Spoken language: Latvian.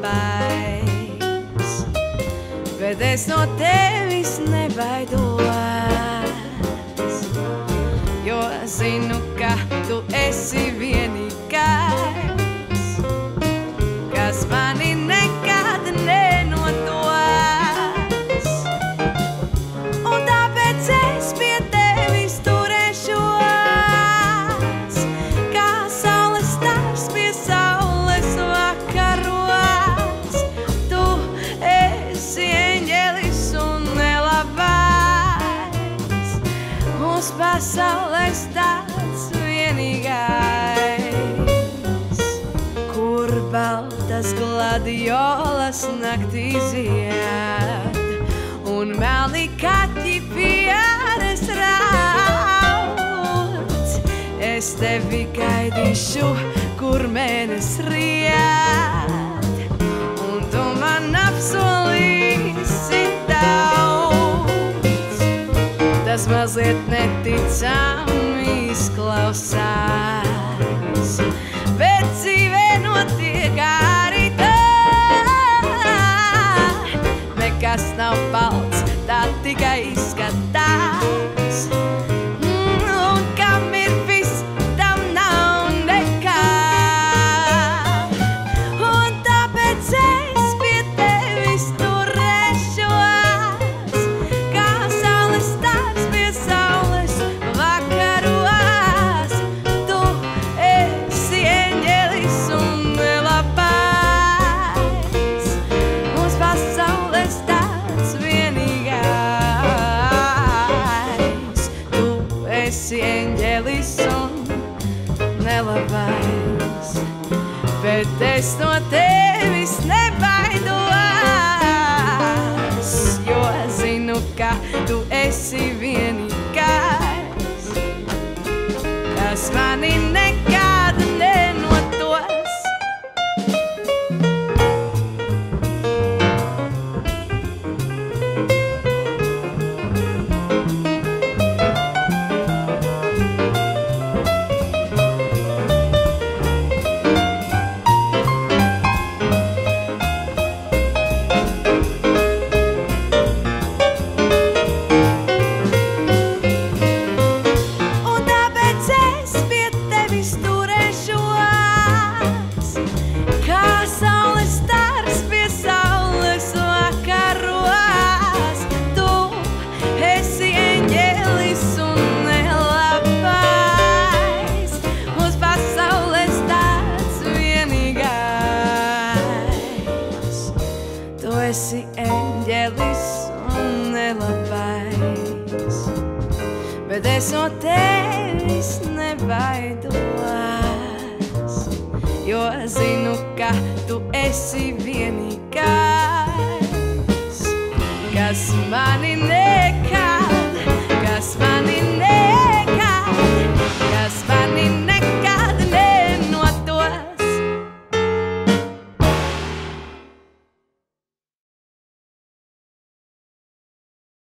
labais, bet es no tevis nebaidos, jo zinu, ka tu esi vienīgais, kas mani nekad nenodos. Un tāpēc es pie tevis turēšos, kā saules stars pie saules vakaros. Tu esi eņģelis un nelabais, mūs pasaules tāds vienīgais, kur baltas gladiolas naktī zied un melni kaķi pieres raud. Es tevi gaidīšu, kur mēnes riet, un tu man apsolīsi daudz. Tas mazliet neticami izklausās, bet dzīvē notiek arī tā. Nekas nav balts, tā tikai izskatās. Un kam ir viss, tam nav nekā. Un tāpēc es pie tevis turēšos, kā saules stars pie saules vakaros. Tu esi eņģelis un labais, mūs pasaules tāds vienīgais. Tu esi eņģelis un nelabais, bet es no tevis nebaidos, jo zinu, ka tu esi vienīgais, kas mani nekad nenodos. Un tāpēc es pie tevis turēšos, kā saules stars pie saules vakaros. Tu esi eņģelis un nelabais, mūs pasaules tāds vienīgais. Tu esi eņģelis un nelabais, bet es no tevis nebaidos, jo zinu, ka tu esi vienīgais, kas mani